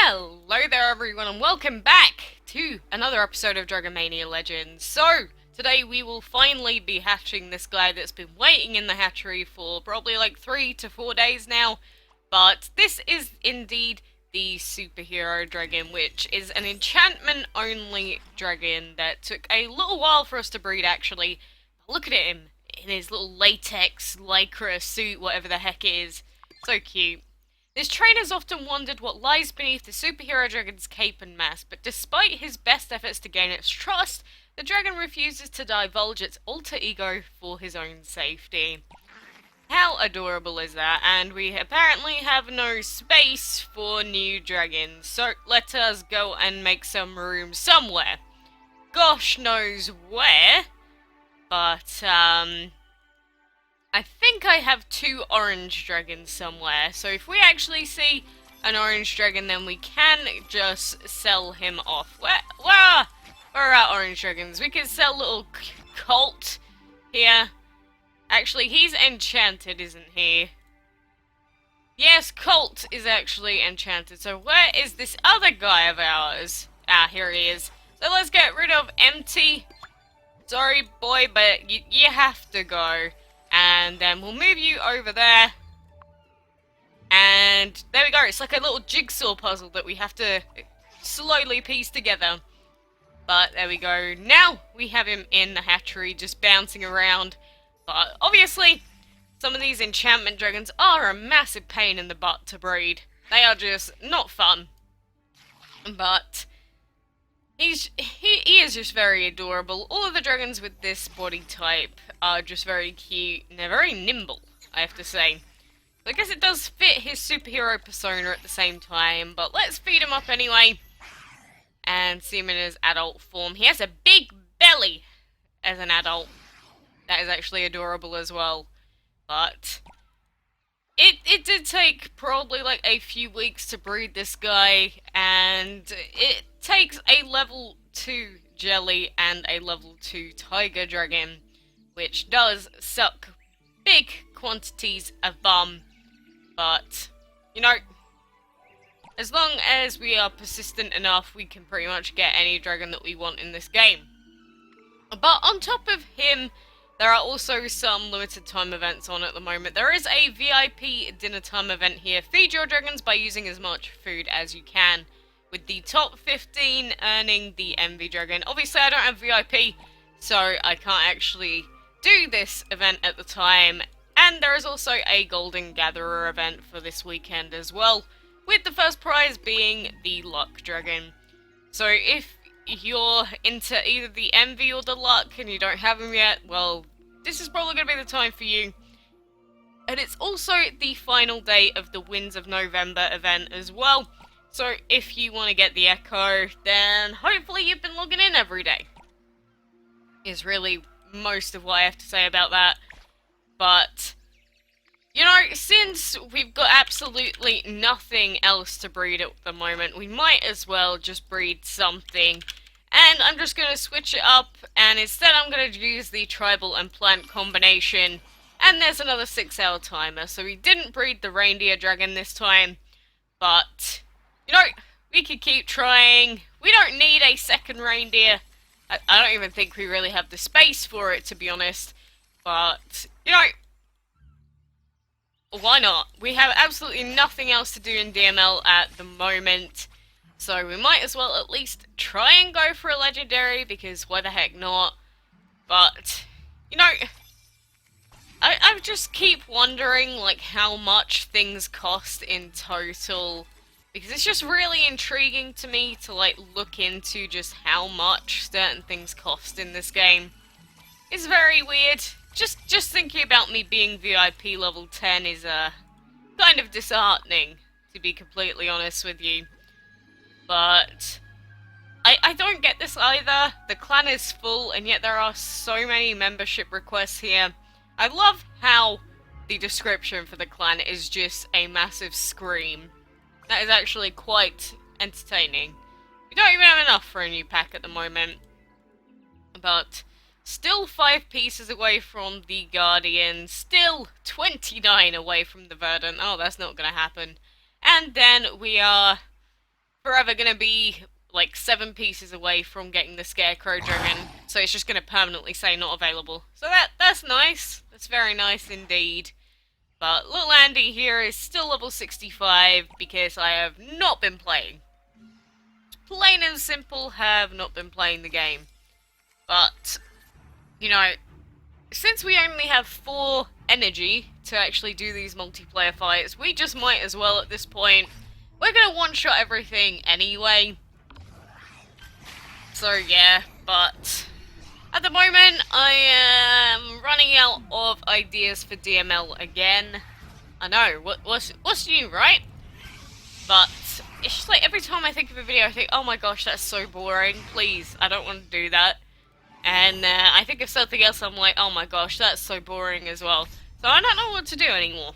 Hello there everyone and welcome back to another episode of Dragon Mania Legends. So, today we will finally be hatching this guy that's been waiting in the hatchery for probably like 3 to 4 days now. But this is indeed the superhero dragon, which is an enchantment only dragon that took a little while for us to breed actually. Look at him in his little latex lycra suit, whatever the heck it is. So cute. This trainer's often wondered what lies beneath the superhero dragon's cape and mask, but despite his best efforts to gain its trust, the dragon refuses to divulge its alter ego for his own safety. How adorable is that? And we apparently have no space for new dragons, so let us go and make some room somewhere. Gosh knows where, but I think I have 2 orange dragons somewhere, so if we actually see an orange dragon, then we can just sell him off. Where are our orange dragons? We can sell little Colt here. Actually, he's enchanted, isn't he? Yes, Colt is actually enchanted, so where is this other guy of ours? Ah, here he is. So let's get rid of Empty. Sorry, boy, but you have to go. And then we'll move you over there. And there we go. It's like a little jigsaw puzzle that we have to slowly piece together. But there we go. Now we have him in the hatchery just bouncing around. But obviously, some of these enchantment dragons are a massive pain in the butt to breed. They are just not fun. But he is just very adorable. All of the dragons with this body type are just very cute, and they're very nimble, I have to say. I guess it does fit his superhero persona at the same time, but let's feed him up anyway, and see him in his adult form. He has a big belly as an adult. That is actually adorable as well, but it did take probably like a few weeks to breed this guy, and it takes a level 2 jelly and a level 2 tiger dragon, which does suck big quantities of bum, but, you know, as long as we are persistent enough, we can pretty much get any dragon that we want in this game. But on top of him, there are also some limited time events on at the moment. There is a VIP dinner time event here. Feed your dragons by using as much food as you can, with the top 15 earning the Envy Dragon. Obviously, I don't have VIP, so I can't actually do this event at the time. And there is also a Golden Gatherer event for this weekend as well, with the first prize being the Luck Dragon. So if you're into either the Envy or the Luck and you don't have them yet, well, this is probably going to be the time for you. And it's also the final day of the Winds of November event as well. So if you want to get the Echo, then hopefully you've been logging in every day. Is really most of what I have to say about that. But, you know, since we've got absolutely nothing else to breed at the moment, we might as well just breed something. And I'm just going to switch it up, and instead I'm going to use the tribal and plant combination. And there's another 6-hour timer, so we didn't breed the reindeer dragon this time. But, you know, we could keep trying. We don't need a second reindeer. I don't even think we really have the space for it, to be honest. But, you know, why not? We have absolutely nothing else to do in DML at the moment. So we might as well at least try and go for a legendary, because why the heck not? But, you know, I just keep wondering, like, how much things cost in total, because it's just really intriguing to me to, like, look into just how much certain things cost in this game. It's very weird. Just thinking about me being VIP level 10 is, kind of disheartening, to be completely honest with you. But I don't get this either. The clan is full, and yet there are so many membership requests here. I love how the description for the clan is just a massive scream. That is actually quite entertaining. We don't even have enough for a new pack at the moment. But still 5 pieces away from the Guardian. Still 29 away from the Verdant. Oh, that's not going to happen. And then we are forever gonna be like 7 pieces away from getting the Scarecrow Dragon, so it's just gonna permanently say not available. So that's nice. That's very nice indeed. But little Andy here is still level 65 because I have not been playing. Plain and simple, have not been playing the game. But, you know, since we only have 4 energy to actually do these multiplayer fights, we just might as well at this point. We're gonna one-shot everything anyway. So yeah, but at the moment I am running out of ideas for DML again. I know, what's new, right? But it's just like every time I think of a video I think, oh my gosh, that's so boring, please, I don't want to do that. And I think of something else, I'm like, oh my gosh, that's so boring as well. So I don't know what to do anymore.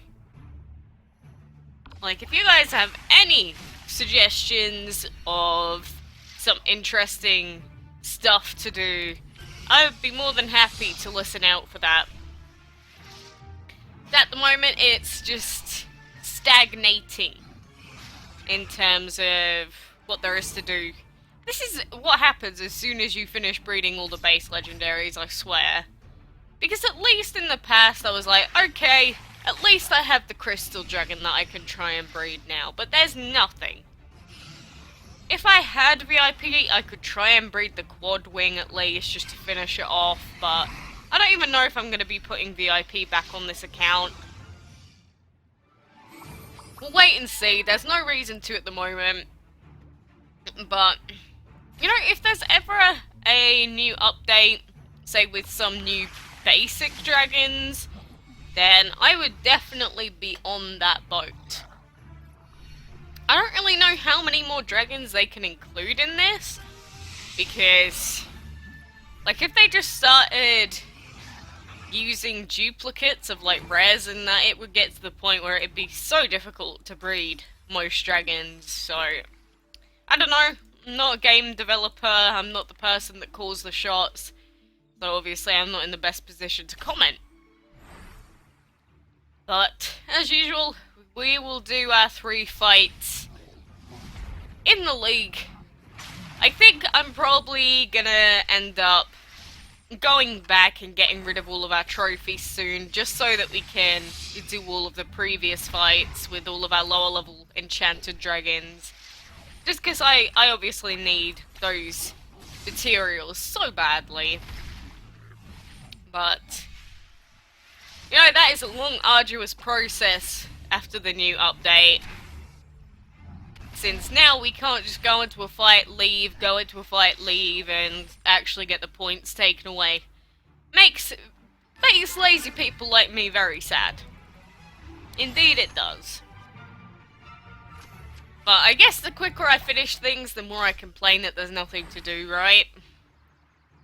Like, if you guys have any suggestions of some interesting stuff to do, I would be more than happy to listen out for that. At the moment, it's just stagnating in terms of what there is to do. This is what happens as soon as you finish breeding all the base legendaries, I swear. Because at least in the past I was like, okay, at least I have the Crystal Dragon that I can try and breed now, but there's nothing. If I had VIP, I could try and breed the Quad Wing at least, just to finish it off, but I don't even know if I'm going to be putting VIP back on this account. We'll wait and see, there's no reason to at the moment. But, you know, if there's ever a new update, say with some new basic dragons, then I would definitely be on that boat. I don't really know how many more dragons they can include in this, because, like, if they just started using duplicates of, like, rares and that, it would get to the point where it'd be so difficult to breed most dragons, so, I don't know, I'm not a game developer, I'm not the person that calls the shots, so obviously I'm not in the best position to comment. But, as usual, we will do our 3 fights in the league. I think I'm probably gonna end up going back and getting rid of all of our trophies soon, just so that we can do all of the previous fights with all of our lower level enchanted dragons. Just because I obviously need those materials so badly. But, you know, that is a long, arduous process after the new update. Since now we can't just go into a fight, leave, go into a fight, leave, and actually get the points taken away. Makes lazy people like me very sad. Indeed it does. But I guess the quicker I finish things, the more I complain that there's nothing to do, right?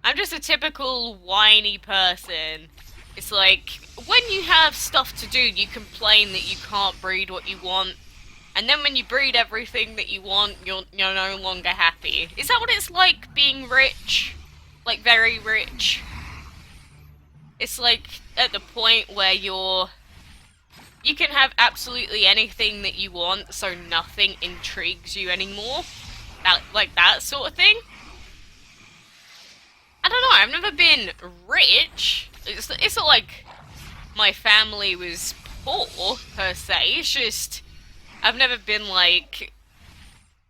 I'm just a typical whiny person. It's like, when you have stuff to do, you complain that you can't breed what you want. And then when you breed everything that you want, you're no longer happy. Is that what it's like being rich? Like, very rich? It's like, at the point where you can have absolutely anything that you want, so nothing intrigues you anymore. Like that sort of thing. I don't know, I've never been rich. It's not like my family was poor, per se. It's just, I've never been like,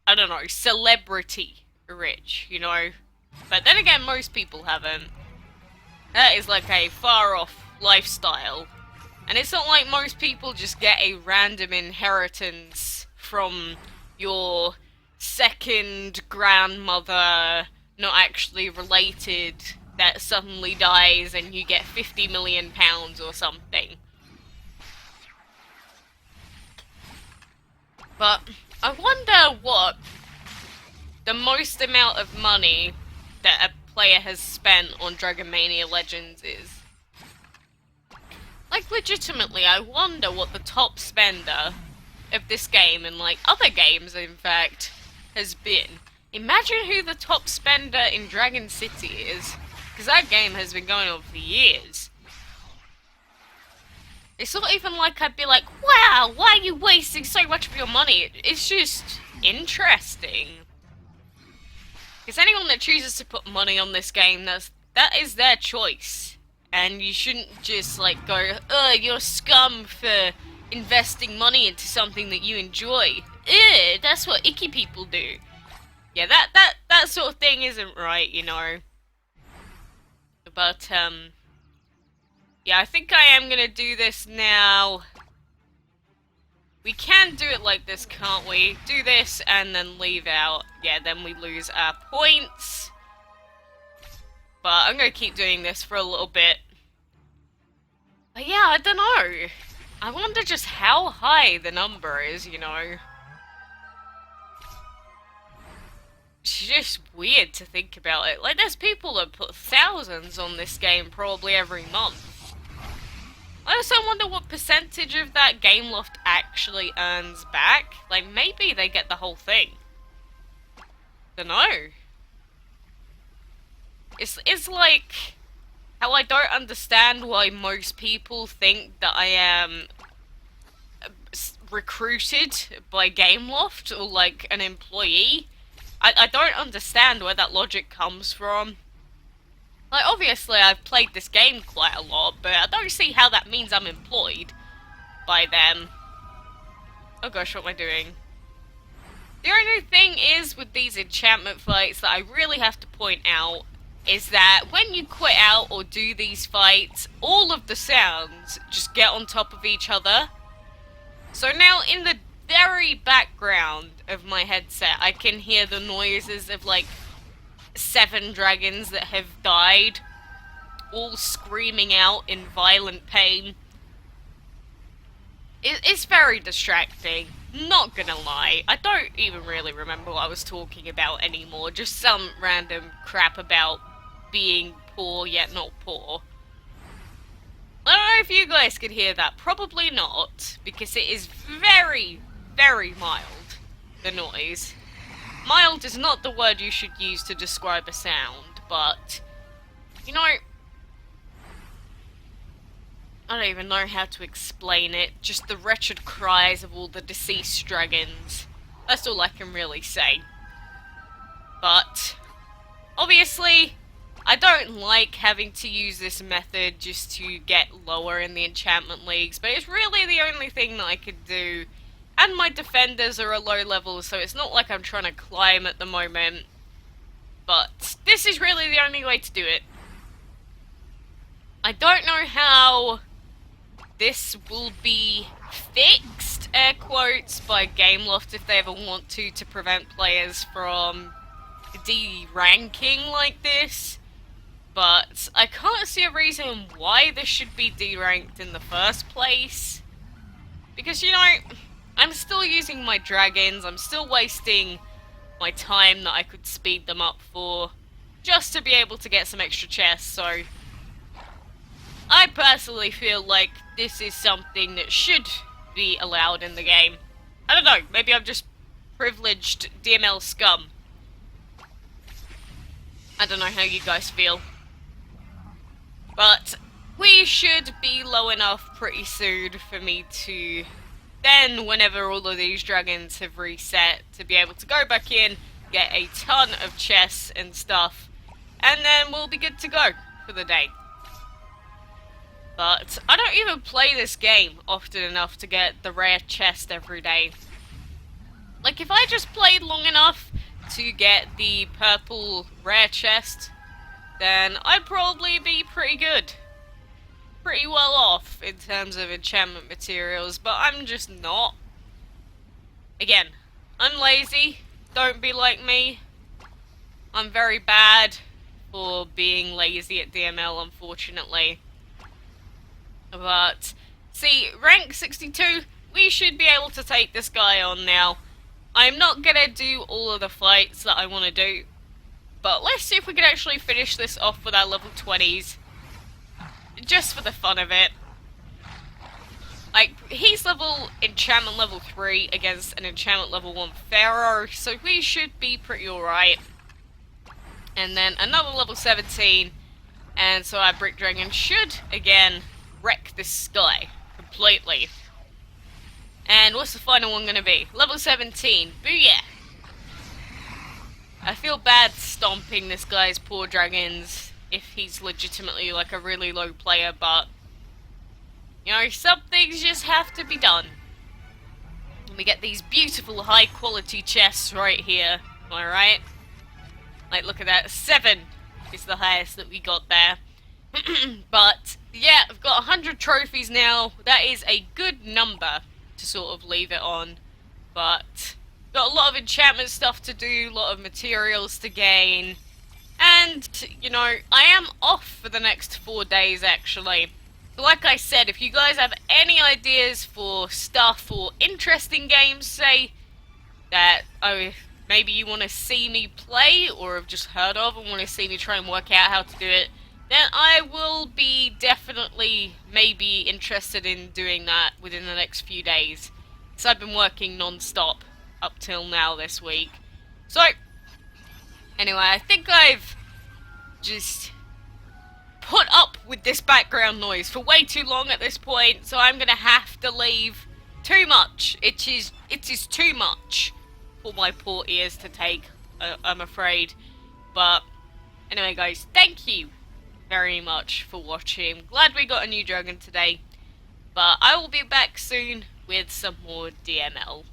I don't know, celebrity rich, you know? But then again, most people haven't. That is like a far-off lifestyle. And it's not like most people just get a random inheritance from your second grandmother, not actually related, that suddenly dies and you get £50 million or something. But I wonder what the most amount of money that a player has spent on Dragon Mania Legends is. Like, legitimately, I wonder what the top spender of this game, and like other games in fact, has been. Imagine who the top spender in Dragon City is, because that game has been going on for years. It's not even like I'd be like, wow, why are you wasting so much of your money? It's just, interesting. Because anyone that chooses to put money on this game, that is their choice. And you shouldn't just, like, go, you're scum for investing money into something that you enjoy. Ew, that's what icky people do. Yeah, that sort of thing isn't right, you know. But, yeah, I think I am gonna do this now. We can do it like this, can't we? Do this and then leave out. Yeah, then we lose our points. But I'm gonna keep doing this for a little bit. But yeah, I don't know. I wonder just how high the number is, you know. It's just weird to think about it. Like, there's people that put thousands on this game probably every month. I also wonder what percentage of that Gameloft actually earns back. Like, maybe they get the whole thing. Dunno. It's like how I don't understand why most people think that I am recruited by Gameloft or like an employee. I don't understand where that logic comes from. Like, obviously I've played this game quite a lot, but I don't see how that means I'm employed by them. Oh gosh, what am I doing? The only thing is with these enchantment fights that I really have to point out is that when you quit out or do these fights, all of the sounds just get on top of each other. So now in the very background of my headset, I can hear the noises of like 7 dragons that have died, all screaming out in violent pain. It's very distracting, not gonna lie. I don't even really remember what I was talking about anymore, just some random crap about being poor yet not poor. I don't know if you guys could hear that, probably not, because it is very, very mild, the noise. Mild is not the word you should use to describe a sound, but, you know, I don't even know how to explain it. Just the wretched cries of all the deceased dragons. That's all I can really say. But, obviously, I don't like having to use this method just to get lower in the enchantment leagues, but it's really the only thing that I could do. And my defenders are a low level, so it's not like I'm trying to climb at the moment. But this is really the only way to do it. I don't know how this will be fixed, air quotes, by Gameloft if they ever want to prevent players from de-ranking like this. But I can't see a reason why this should be de-ranked in the first place. Because, you know, I'm still using my dragons, I'm still wasting my time that I could speed them up for, just to be able to get some extra chests, so I personally feel like this is something that should be allowed in the game. I don't know, maybe I'm just privileged DML scum. I don't know how you guys feel. But we should be low enough pretty soon for me to then, whenever all of these dragons have reset, to be able to go back in, get a ton of chests and stuff, and then we'll be good to go for the day. But I don't even play this game often enough to get the rare chest every day. Like, if I just played long enough to get the purple rare chest, then I'd probably be pretty good. Pretty well off in terms of enchantment materials, but I'm just not. Again, I'm lazy, don't be like me. I'm very bad for being lazy at DML, unfortunately. But, see, rank 62, we should be able to take this guy on now. I'm not gonna do all of the fights that I want to do, but let's see if we can actually finish this off with our level 20s. Just for the fun of it. Like, he's enchantment level 3 against an enchantment level 1 Pharaoh, so we should be pretty alright. And then another level 17, and so our Brick Dragon should, again, wreck this guy completely. And what's the final one gonna be? Level 17. Booyah! I feel bad stomping this guy's poor dragons if he's legitimately like a really low player, but you know, some things just have to be done. And we get these beautiful high quality chests right here. Am I right? Like, look at that. 7 is the highest that we got there. But yeah, I've got 100 trophies now. That is a good number to sort of leave it on. But got a lot of enchantment stuff to do, a lot of materials to gain. And, you know, I am off for the next 4 days actually. So like I said, if you guys have any ideas for stuff or interesting games, say, that maybe you want to see me play or have just heard of and want to see me try and work out how to do it, then I will be definitely maybe interested in doing that within the next few days. Because I've been working non-stop up till now this week. So, anyway, I think I've just put up with this background noise for way too long at this point, so I'm gonna have to leave. Too much. It is too much for my poor ears to take, I'm afraid. But anyway, guys, thank you very much for watching. Glad we got a new dragon today. But I will be back soon with some more DML.